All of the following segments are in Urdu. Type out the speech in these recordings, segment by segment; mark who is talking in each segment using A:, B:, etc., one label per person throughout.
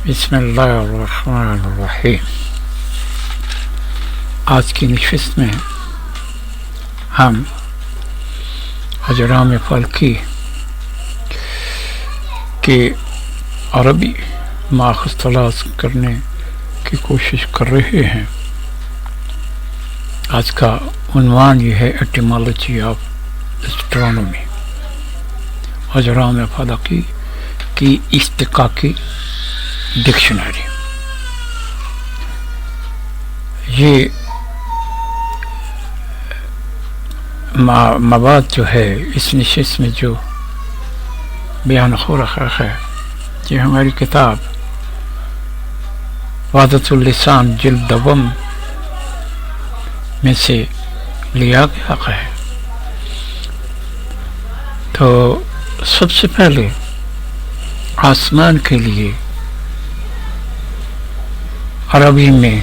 A: بسم اللہ الرحمن الرحیم. آج کی نشست میں ہم اجرام فلکی کے عربی ماخذ تلاش کرنے کی کوشش کر رہے ہیں. آج کا عنوان یہ ہے ایٹیمالوجی آف اسٹرانومی، اجرام فلکی کی اشتقاقی ڈکشنری. یہ مواد جو ہے اس نشست میں جو بیان ہو رہا ہے یہ ہماری کتاب وحدت اللسان جلد دوم میں سے لیا گیا ہے. تو سب سے پہلے آسمان کے لیے عربی میں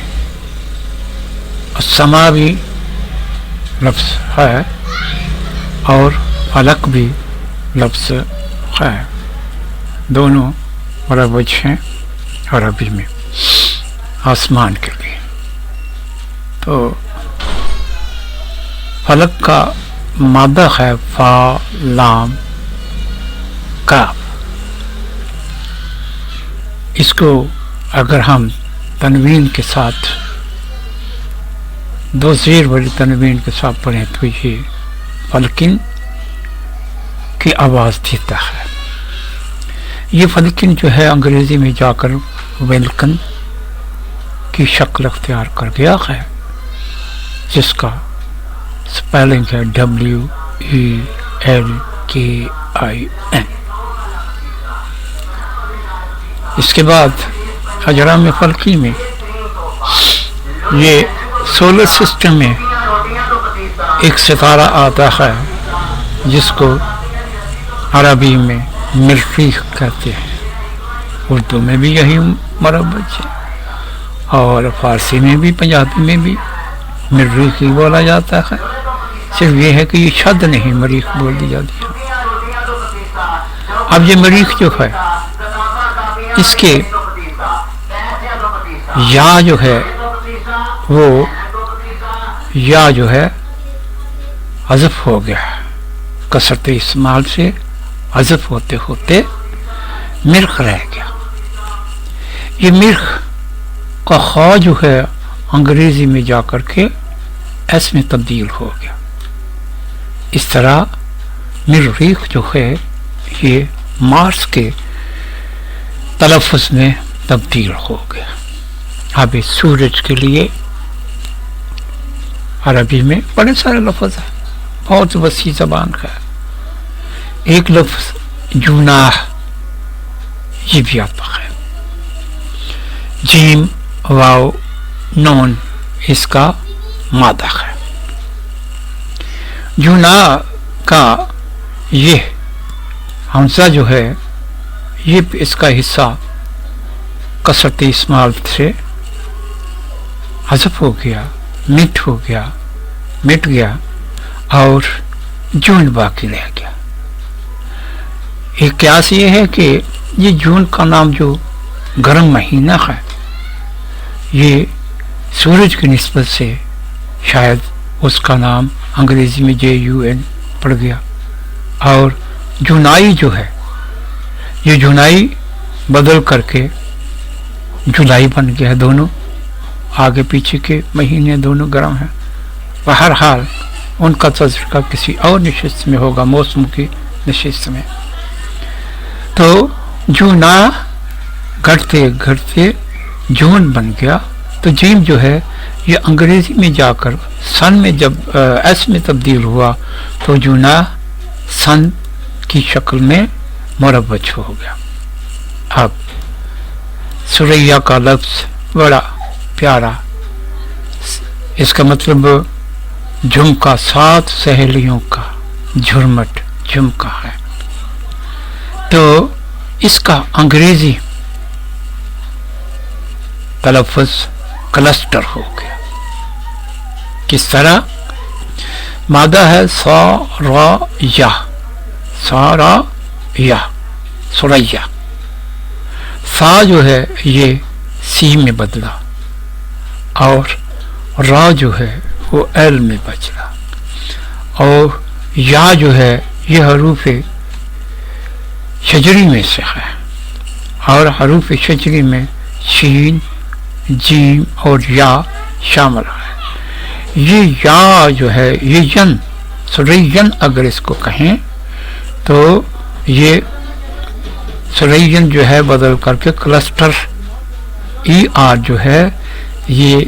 A: السما بھی لفظ ہے اور فلک بھی لفظ ہے، دونوں مروج ہیں عربی میں آسمان کے لیے. تو فلک کا مادہ ہے فا لام کاف. اس کو اگر ہم تنوین کے ساتھ دو زیر والی تنوین کے ساتھ پڑھیں تو یہ فلکن کی آواز دیتا ہے. یہ فلکن جو ہے انگریزی میں جا کر ویلکن کی شکل اختیار کر گیا ہے، جس کا سپیلنگ ہے WELKIN. اس کے بعد اجرام فلکی میں یہ سولر سسٹم میں ایک ستارہ آتا ہے جس کو عربی میں مریخ کہتے ہیں. اردو میں بھی یہی مروج ہے اور فارسی میں بھی پنجابی میں بھی مریخ ہی بولا جاتا ہے. صرف یہ ہے کہ یہ شد نہیں مریخ بول دی جاتی ہے. اب یہ مریخ جو ہے اس کے یا جو ہے وہ یا جو ہے حذف ہو گیا، کثرت استعمال سے حذف ہوتے ہوتے مرخ رہ گیا. یہ مرخ کا خا جو ہے انگریزی میں جا کر کے ایس میں تبدیل ہو گیا. اس طرح مریخ جو ہے یہ مارس کے تلفظ میں تبدیل ہو گیا. اب اس سورج کے لیے عربی میں بڑے سارے لفظ ہیں، بہت وسیع زبان ہے. ایک لفظ جناح یہ بھی آتا ہے، جیم واو نون اس کا مادہ ہے. جناح کا یہ حمزہ جو ہے یہ اس کا حصہ کثرت استعمال سے حذف ہو گیا، مٹ گیا اور جون باقی رہ گیا. ایک قیاس یہ ہے کہ یہ جون کا نام جو گرم مہینہ ہے یہ سورج کی نسبت سے شاید اس کا نام انگریزی میں JUN پڑ گیا. اور جونائی جو ہے یہ جونائی بدل کر کے جولائی بن گیا ہے. دونوں آگے پیچھے کے مہینے دونوں گرم ہیں. بہرحال ان کا تذکرہ کسی اور نشست میں ہوگا، موسم کی نشست میں. تو جونا گھٹتے گھٹتے جون بن گیا. تو جیم جو ہے یہ انگریزی میں جا کر سن میں جب ایس میں تبدیل ہوا تو جونا سن کی شکل میں مروج ہو گیا. اب سریا کا لفظ بڑا پیارا، اس کا مطلب جھمکا، 7 سہیلیوں کا جھرمٹ جھمکا ہے. تو اس کا انگریزی تلفظ کلسٹر ہو گیا. کس طرح؟ مادہ ہے سارا یا سریا. فا جو ہے یہ سی میں بدلا اور را جو ہے وہ ایل میں بچلا اور یا جو ہے یہ حروف شجری میں سے ہے اور حروف شجری میں شین جیم اور یا شامل ہے. یہ یا جو ہے یہ ین سرین اگر اس کو کہیں تو یہ سرین جو ہے بدل کر کے کلسٹر ای آر جو ہے یہ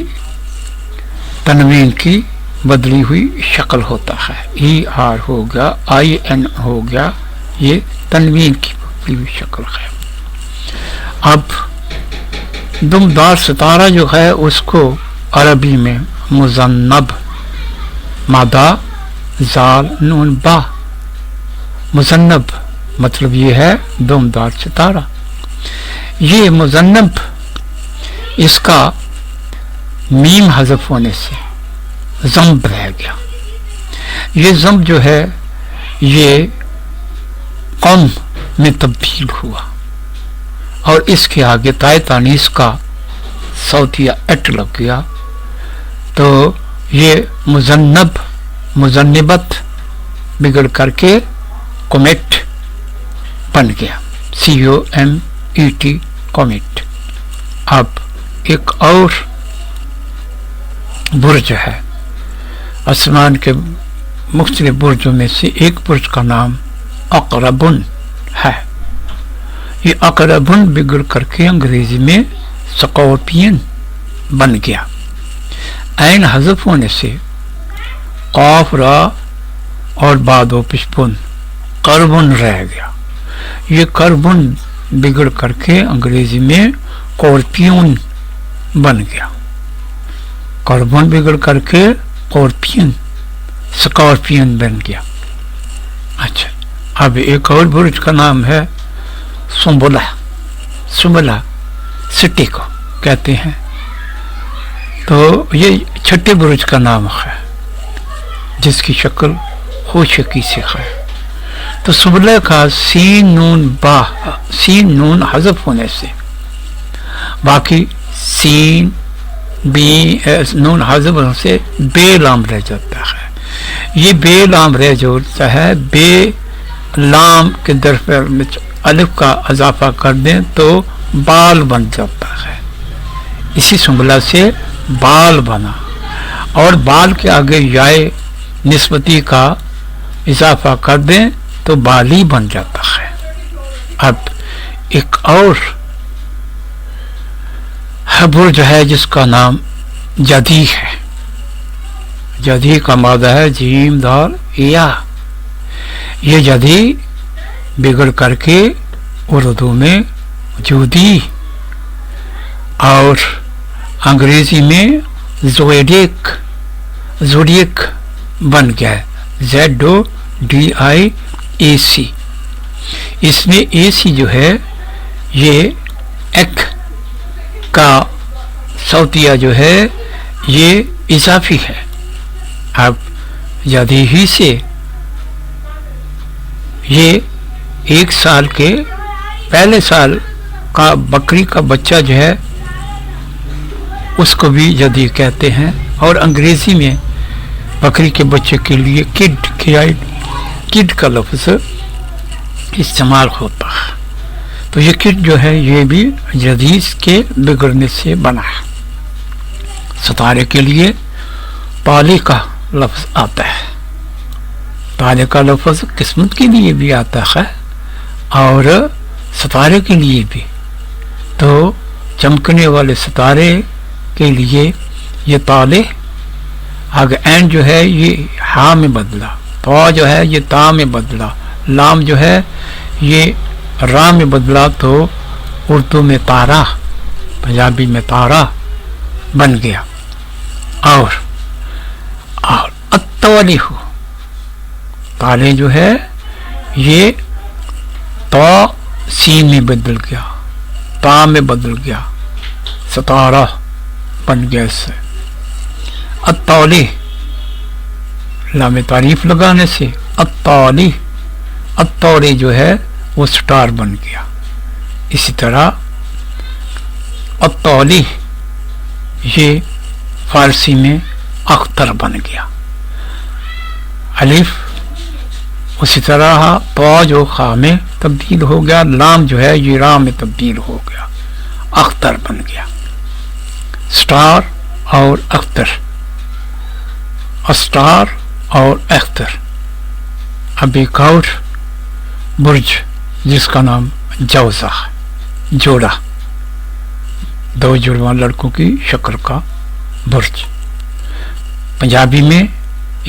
A: تنوین کی بدلی ہوئی شکل ہوتا ہے. ای آر ہو گیا آئی این ہو گیا یہ تنوین کی بدلی ہوئی شکل ہے. اب دمدار ستارہ جو ہے اس کو عربی میں مذنب مادہ زال نون با مذنب مطلب یہ ہے دمدار ستارہ. یہ مذنب اس کا میم حذف ہونے سے ضمب رہ گیا. یہ ضمب جو ہے یہ قم میں تبدیل ہوا اور اس کے آگے تائے تانیث کا صوتیہ اٹ لگ گیا تو یہ مذنب مذنبت بگڑ کر کے کومیٹ بن گیا COMET کومیٹ. اب ایک اور برج ہے آسمان کے مختلف برجوں میں سے ایک برج کا نام عقربن ہے. یہ عقربن بگڑ کر کے انگریزی میں سکورپین بن گیا. عین حذف ہونے سے قاف را اور بعد و پشپن کربن رہ گیا. یہ کربن بگڑ کر کے انگریزی میں کورپیون بن گیا. کربن بگڑ کر کے کورپین سکارپین بن گیا. اچھا اب ایک اور برج کا نام ہے سنبلہ. سنبلہ سٹی کو کہتے ہیں تو یہ چھٹے برج کا نام ہے جس کی شکل خوشکی سے ہے. تو سنبلہ کا سین نون حذف ہونے سے باقی سین بی نون حذف ہونے سے بے لام رہ جاتا ہے. یہ بے لام رہ جاتا ہے. بے لام کے درف میں الف کا اضافہ کر دیں تو بال بن جاتا ہے. اسی سنبلہ سے بال بنا اور بال کے آگے یائے نسبتی کا اضافہ کر دیں تو بالی بن جاتا ہے. اب ایک اور برج ہے جس کا نام جدی ہے. جدی کا مادہ ہے جیم دال یا. یہ جدی بگڑ کر کے اردو میں جودی اور انگریزی میں زوڈیک بن گیا ہے. ZODIAC. اس میں اے سی جو ہے یہ ایک کا صوتیہ جو ہے یہ اضافی ہے. اب جدی ہی سے یہ ایک سال کے پہلے سال کا بکری کا بچہ جو ہے اس کو بھی جدی کہتے ہیں اور انگریزی میں بکری کے بچے کے لیے کڈ کا لفظ استعمال ہوتا ہے. تو یہ کڈ جو ہے یہ بھی جدید کے بگڑنے سے بنا ہے. ستارے کے لیے تالے کا لفظ آتا ہے. تالے کا لفظ قسمت کے لیے بھی آتا ہے اور ستارے کے لیے بھی. تو چمکنے والے ستارے کے لیے یہ تالے آگے این جو ہے یہ ہا میں بدلا, تو جو ہے یہ تا میں بدلا, لام جو ہے یہ را میں بدلا تو اردو میں تارا پنجابی میں تارا بن گیا. اور اتوالی ہو تالے جو ہے یہ تو سین میں بدل گیا, تا میں بدل گیا, ستارہ بن گیا. اس سے التالی لام تعریف لگانے سے التوری جو ہے وہ سٹار بن گیا. اسی طرح الطولی یہ فارسی میں اختر بن گیا. الف اسی طرح طا جو خا میں تبدیل ہو گیا، لام جو ہے یہ را میں تبدیل ہو گیا، اختر بن گیا. اسٹار اور اختر، اسٹار اور اختر. اب ایک اور برج جس کا نام جوزہ ہے، جوڑا، دو جڑواں لڑکوں کی شکل کا برج. پنجابی میں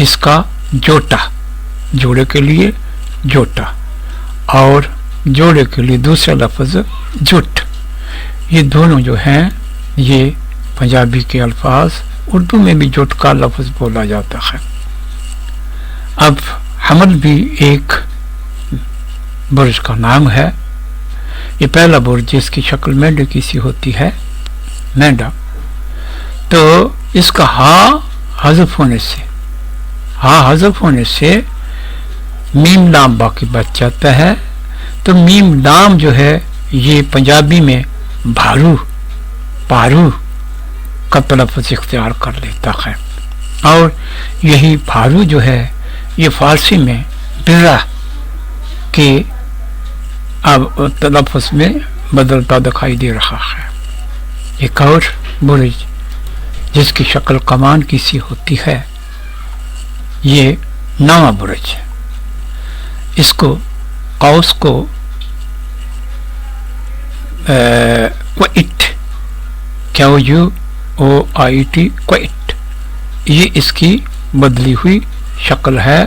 A: اس کا جوٹا، جوڑے کے لیے جوٹا، اور جوڑے کے لیے دوسرا لفظ جٹ. یہ دونوں جو ہیں یہ پنجابی کے الفاظ، اردو میں بھی جٹ کا لفظ بولا جاتا ہے. اب حمل بھی ایک برج کا نام ہے. یہ پہلا برج جس کی شکل مینڈے کی سی ہوتی ہے، مینڈا. تو اس کا ہا حذف ہونے سے میم لام باقی بچ جاتا ہے. تو میم لام جو ہے یہ پنجابی میں بھارو، پارو کا تلفظ اختیار کر لیتا ہے، اور یہی بھارو جو ہے یہ فارسی میں برا کے اب تلفظ میں بدلتا دکھائی دے رہا ہے. ایک اور برج جس کی شکل کمان کی سی ہوتی ہے یہ نواں برج ہے. اس کو قوس کو کوئٹ، QUOIT، کوئٹ، یہ اس کی بدلی ہوئی شکل ہے.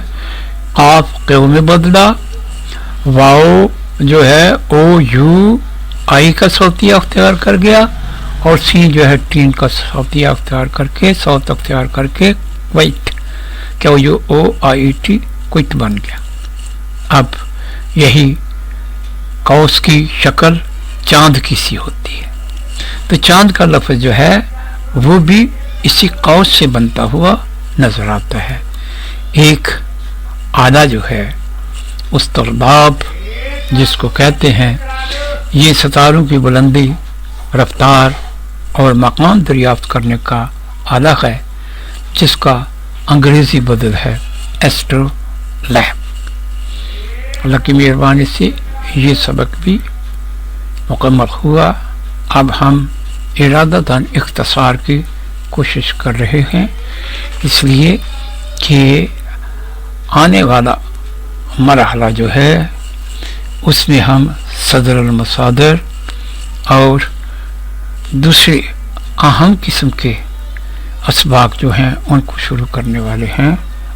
A: قاف قیو میں بدلا، واو جو ہے OUI کا صوتیہ اختیار کر گیا، اور سی جو ہے ٹین کا صوتیہ اختیار کر کے، صوت اختیار کر کے کوئٹ، QUOIT، کوئٹ بن گیا. اب یہی قوس کی شکل چاند کی سی ہوتی ہے. تو چاند کا لفظ جو ہے وہ بھی اسی قوس سے بنتا ہوا نظر آتا ہے. ایک آلہ جو ہے استرداب جس کو کہتے ہیں، یہ ستاروں کی بلندی، رفتار اور مقام دریافت کرنے کا آلہ ہے، جس کا انگریزی بدل ہے ایسٹرو لیب. اللہ کی مہربانی سے یہ سبق بھی مکمل ہوا. اب ہم ارادتاً اختصار کی کوشش کر رہے ہیں، اس لیے کہ آنے والا مرحلہ جو ہے اس میں ہم صدر المصادر اور دوسرے اہم قسم کے اسباق جو ہیں ان کو شروع کرنے والے ہیں.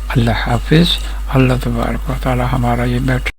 A: اللہ حافظ. اللہ تبارک و تعالی ہمارا یہ بیٹھ